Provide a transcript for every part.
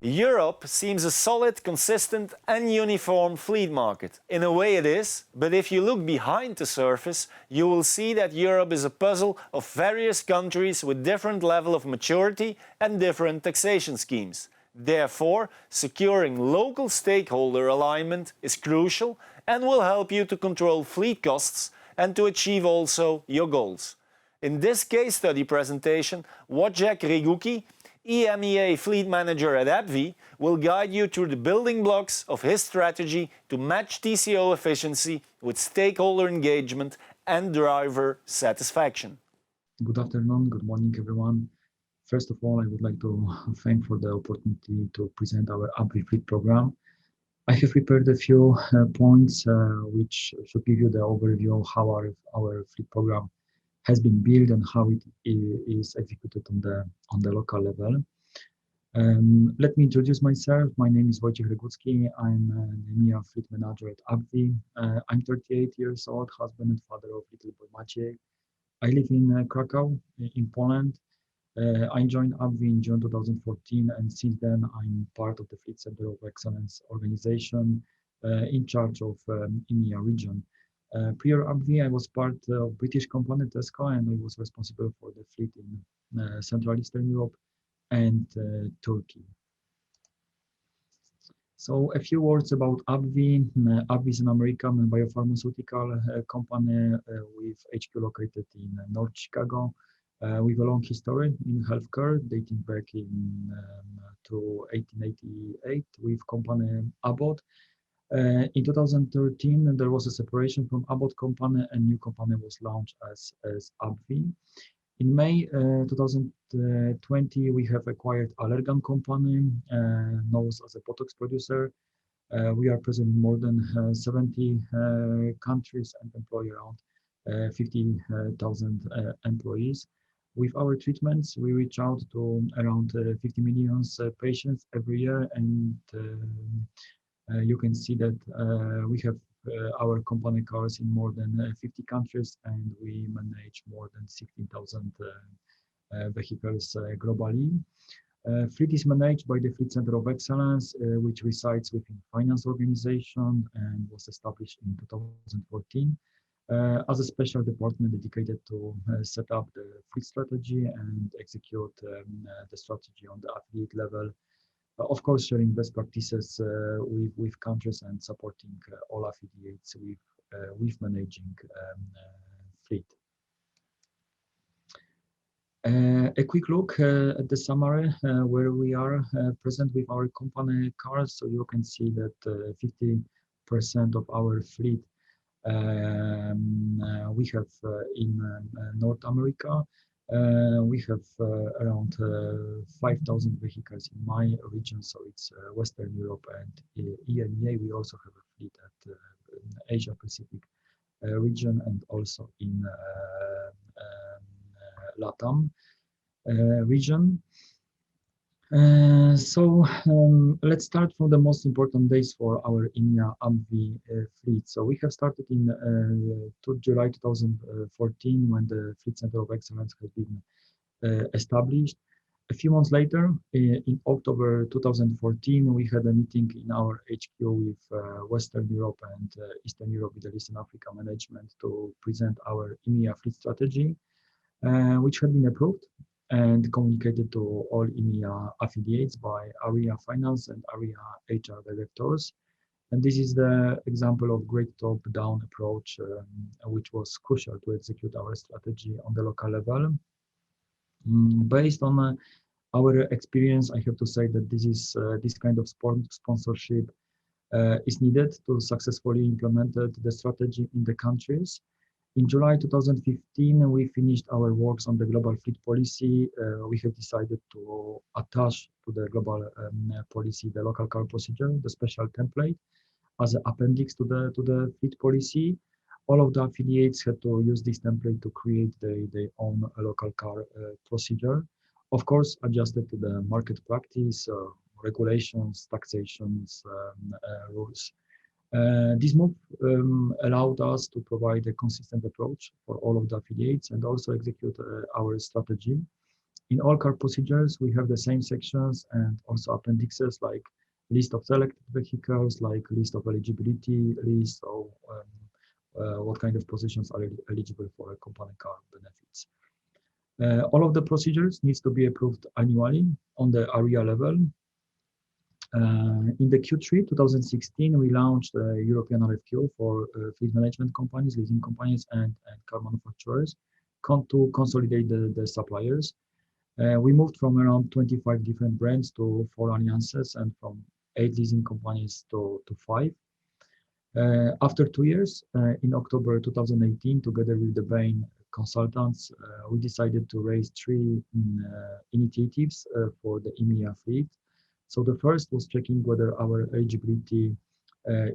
Europe seems a solid, consistent and uniform fleet market. In a way it is, but if you look behind the surface, you will see that Europe is a puzzle of various countries with different level of maturity and different taxation schemes. Therefore, securing local stakeholder alignment is crucial and will help you to control fleet costs and to achieve also your goals. In this case study presentation, Wojciech REGUCKI, Emea fleet manager at AbbVie, will guide you through the building blocks of his strategy to match TCO efficiency with stakeholder engagement and driver satisfaction. Good afternoon, good morning everyone. First of all, I would like to thank for the opportunity to present our AbbVie fleet program. I have prepared a few points which should give you the overview of how our fleet program has been built and how it is executed on the local level. Let me introduce myself. My name is Wojciech REGUCKI. I'm an Emea fleet manager at AbbVie. I'm 38 years old, husband and father of little boy Maciej. I live in Krakow, in Poland. I joined AbbVie in June 2014, and since then I'm part of the Fleet Center of Excellence organization in charge of Emea region. Prior AbbVie, I was part of British company TCO, and I was responsible for the fleet in Central Eastern Europe and Turkey. So a few words about AbbVie. AbbVie is an American biopharmaceutical company with HQ located in North Chicago, with a long history in healthcare dating back to 1888 with company Abbott. In 2013, there was a separation from Abbott company and new company was launched as AbbVie. In May 2020, we have acquired Allergan company, known as a Botox producer. We are present in more than 70 countries and employ around 50,000 employees. With our treatments, we reach out to around 50 million patients every year, and you can see that we have our company cars in more than 50 countries, and we manage more than 16,000 vehicles globally. Fleet is managed by the Fleet Center of Excellence, which resides within finance organization and was established in 2014 as a special department dedicated to set up the fleet strategy and execute the strategy on the affiliate level. Of course, sharing best practices with countries and supporting all affiliates with managing fleet. A quick look at the summary where we are present with our company cars. So you can see that 50% of our fleet we have in North America. We have around 5,000 vehicles in my region, so it's Western Europe and EMEA. We also have a fleet at Asia Pacific region and also in LATAM region. Let's start from the most important days for our Emea AbbVie fleet. So we have started in July 2014 when the Fleet Center of Excellence has been established. A few months later, in October 2014, we had a meeting in our HQ with Western Europe and Eastern Europe, Middle East and Africa management to present our Emea fleet strategy, which had been approved and communicated to all Emea affiliates by area finance and area HR directors. And this is the example of great top-down approach, which was crucial to execute our strategy on the local level. Based on our experience, I have to say that this kind of sponsorship is needed to successfully implement the strategy in the countries. In July 2015, we finished our works on the global fleet policy. We have decided to attach to the global policy the local car procedure, the special template, as an appendix to the fleet policy. All of the affiliates had to use this template to create their own local car procedure, of course, adjusted to the market practice, regulations, taxations, rules. This move allowed us to provide a consistent approach for all of the affiliates and also execute our strategy. In all car procedures, we have the same sections and also appendixes like list of selected vehicles, like list of eligibility, list of what kind of positions are eligible for a company car benefits. All of the procedures needs to be approved annually on the area level. In the Q3 2016, we launched a European RFQ for fleet management companies, leasing companies, and car manufacturers to consolidate the suppliers. We moved from around 25 different brands to 4 alliances and from 8 leasing companies to 5. After 2 years, in October 2018, together with the Bain consultants, we decided to raise 3 initiatives for the Emea fleet. So the first was checking whether our eligibility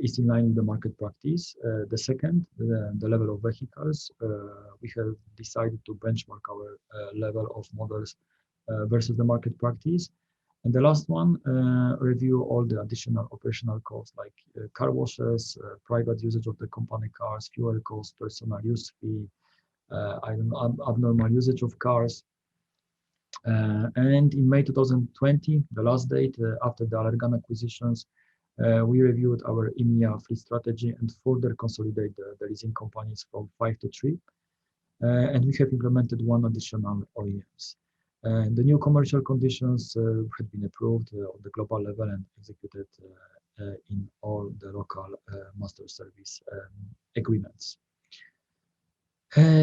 is in line with the market practice. The second, the level of vehicles. We have decided to benchmark our level of models versus the market practice. And the last one, review all the additional operational costs like car washes, private usage of the company cars, fuel costs, personal use fee, abnormal usage of cars. And in May 2020, the last date after the Allergan acquisitions, we reviewed our Emea fleet strategy and further consolidate the leasing companies from 5 to 3. And we have implemented 1 additional OEMs. The new commercial conditions had been approved on the global level and executed in all the local master service agreements.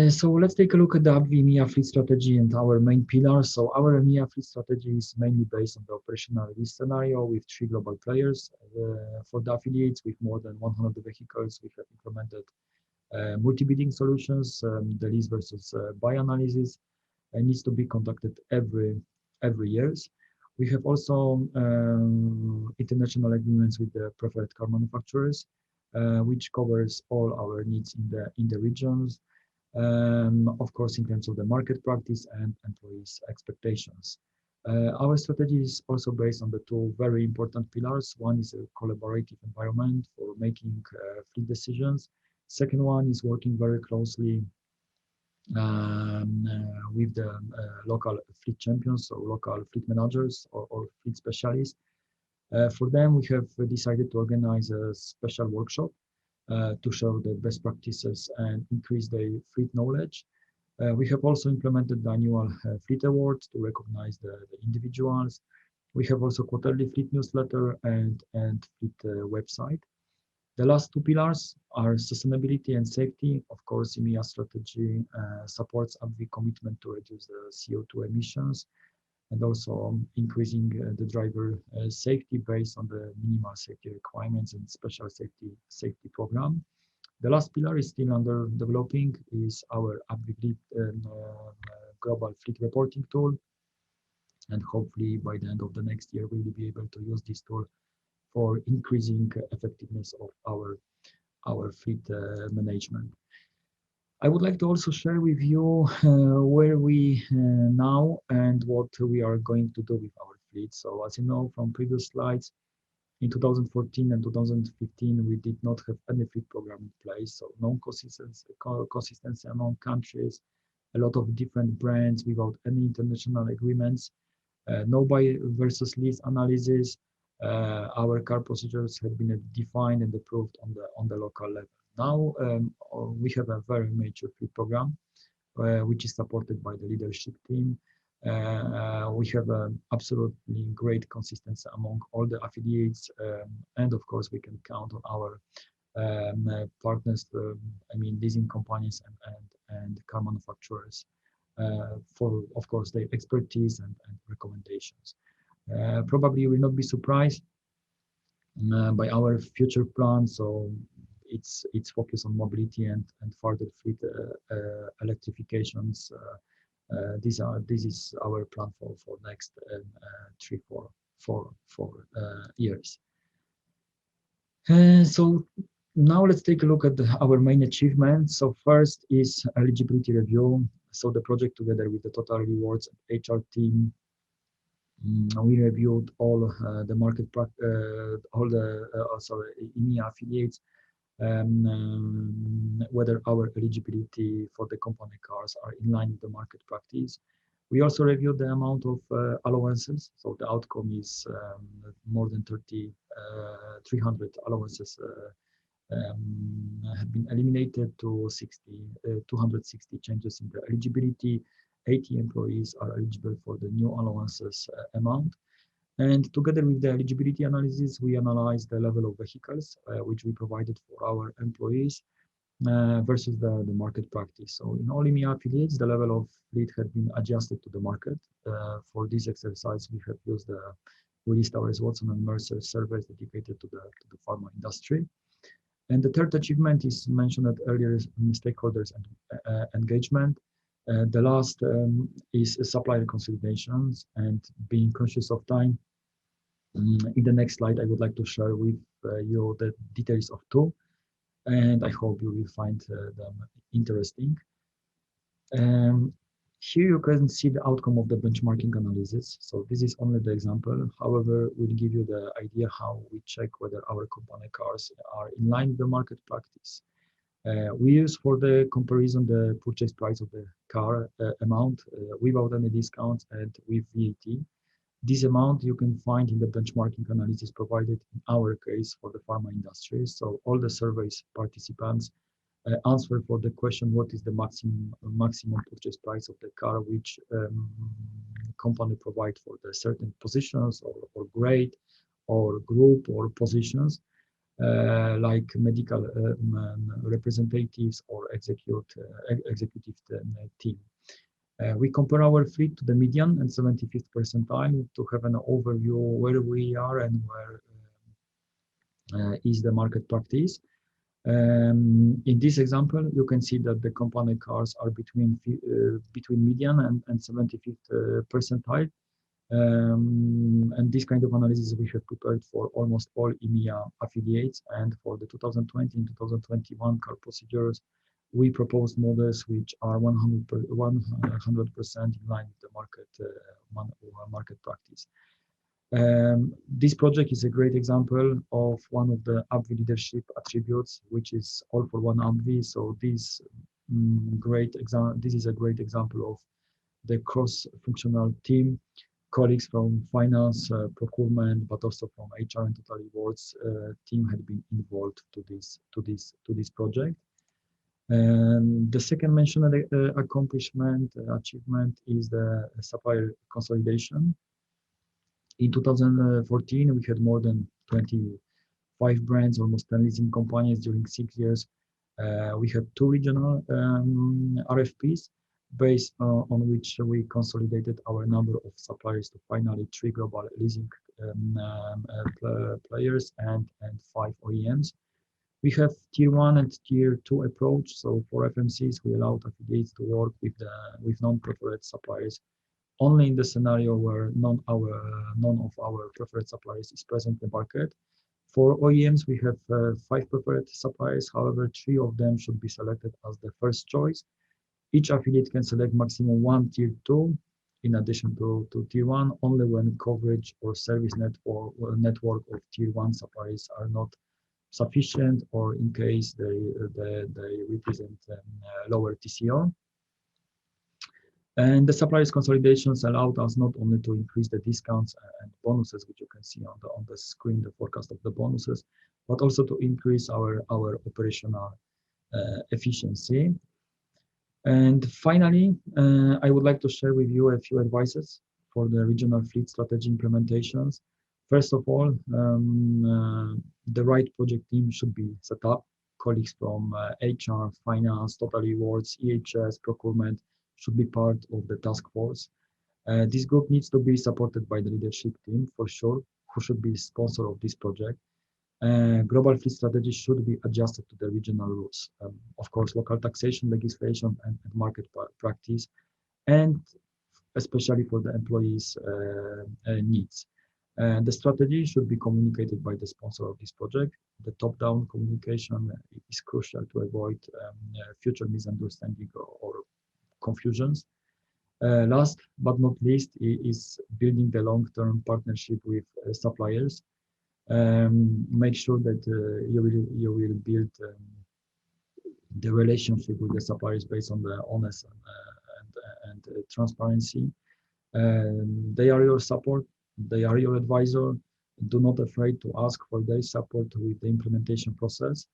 So let's take a look at the AbbVie Emea fleet strategy and our main pillars. So our Emea fleet strategy is mainly based on the operational lease scenario with 3 global players. For the affiliates with more than 100 vehicles, we have implemented multi-bidding solutions. The lease versus buy analysis needs to be conducted every years. We have also international agreements with the preferred car manufacturers, which covers all our needs in the regions. Of course, in terms of the market practice and employees' expectations. Our strategy is also based on the 2 very important pillars. One is a collaborative environment for making fleet decisions. Second one is working very closely with the local fleet champions, so local fleet managers or fleet specialists. For them, we have decided to organize a special workshop to show the best practices and increase the fleet knowledge. We have also implemented the annual fleet awards to recognize the individuals. We have also quarterly fleet newsletter and fleet website. The last 2 pillars are sustainability and safety. Of course, Emea strategy supports AbbVie commitment to reduce the CO2 emissions and also increasing the driver safety based on the minimal safety requirements and special safety program. The last pillar is still under developing is our AbbVie global fleet reporting tool. And hopefully by the end of the next year, we will be able to use this tool for increasing effectiveness of our fleet management. I would like to also share with you where we now and what we are going to do with our fleet. So as you know from previous slides, in 2014 and 2015, we did not have any fleet program in place. So no consistency among countries, a lot of different brands without any international agreements, no buy versus lease analysis. Our car procedures have been defined and approved on the local level. Now we have a very major fleet program, which is supported by the leadership team. We have absolutely great consistency among all the affiliates, and of course we can count on our partners, leasing companies and car manufacturers for, of course, their expertise and recommendations. Probably you will not be surprised by our future plans. So it's focused on mobility and further fleet electrifications. This is our plan for next 3-4 years. So now let's take a look at our main achievements. So first is eligibility review. So the project together with the Total Rewards and HR team, we reviewed all the market, Emea affiliates, whether our eligibility for the company cars are in line with the market practice. We also reviewed the amount of allowances. So the outcome is more than 300 allowances have been eliminated to 260 changes in the eligibility. 80 employees are eligible for the new allowances amount. And together with the eligibility analysis, we analyzed the level of vehicles which we provided for our employees versus the market practice. So in all Emea affiliates, the level of fleet had been adjusted to the market. For this exercise, we have used Willis Towers Watson and Mercer surveys dedicated to the pharma industry. And the third achievement is mentioned earlier stakeholders and engagement. The last is supplier consolidations, and being conscious of time. In the next slide, I would like to share with you the details of two, and I hope you will find them interesting. Here you can see the outcome of the benchmarking analysis. So this is only the example. However, we'll give you the idea how we check whether our company cars are in line with the market practice. We use for the comparison the purchase price of the car amount without any discounts and with VAT. This amount you can find in the benchmarking analysis provided in our case for the pharma industry. So all the surveys participants answer for the question, what is the maximum purchase price of the car which company provide for the certain positions or grade or group or positions like medical representatives or executive team. We compare our fleet to the median and 75th percentile to have an overview where we are and where is the market practice. In this example, you can see that the company cars are between median and 75th percentile. And this kind of analysis we have prepared for almost all Emea affiliates, and for the 2020 and 2021 car procedures, we proposed models which are 100% in line with the market practice. This project is a great example of one of the AbbVie leadership attributes, which is all for one AbbVie. So this is a great example of the cross-functional team, colleagues from finance, procurement, but also from HR and total rewards team had been involved to this project. And the second mentioned achievement is the supplier consolidation. In 2014, we had more than 25 brands, almost 10 leasing companies during 6 years. We had 2 regional RFPs based on which we consolidated our number of suppliers to finally 3 global leasing players and 5 OEMs. We have tier 1 and tier 2 approach. So for FMCs, we allowed affiliates to work with non-preferred suppliers only in the scenario where none of our preferred suppliers is present in the market. For OEMs, we have 5 preferred suppliers. However, 3 of them should be selected as the first choice. Each affiliate can select maximum 1 tier 2 in addition to tier 1 only when coverage or service network of tier 1 suppliers are not sufficient, or in case they represent lower TCO. And the suppliers consolidations allowed us not only to increase the discounts and bonuses, which you can see on the screen, the forecast of the bonuses, but also to increase our operational efficiency. And finally, I would like to share with you a few advices for the regional fleet strategy implementations. First of all, the right project team should be set up. Colleagues from HR, finance, total rewards, EHS, procurement should be part of the task force. This group needs to be supported by the leadership team for sure, who should be sponsor of this project. Global fleet strategy should be adjusted to the regional rules. Of course, local taxation, legislation, and market practice, and especially for the employees' needs. The strategy should be communicated by the sponsor of this project. The top-down communication is crucial to avoid future misunderstanding or confusions. Last but not least is building the long-term partnership with suppliers. Make sure that you will build the relationship with the suppliers based on the honest and transparency. They are your support. They are your advisor. Do not afraid to ask for their support with the implementation process.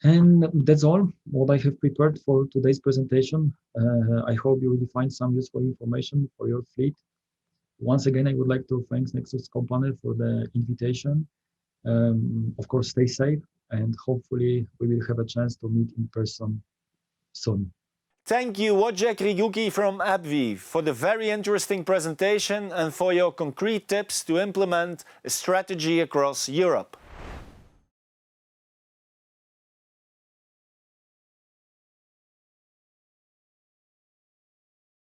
And that's all what I have prepared for today's presentation. I hope you will find some useful information for your fleet. Once again, I would like to thank Nexus Company for the invitation. Of course, stay safe, and hopefully we will have a chance to meet in person soon. Thank you, Wojciech REGUCKI from AbbVie, for the very interesting presentation and for your concrete tips to implement a strategy across Europe.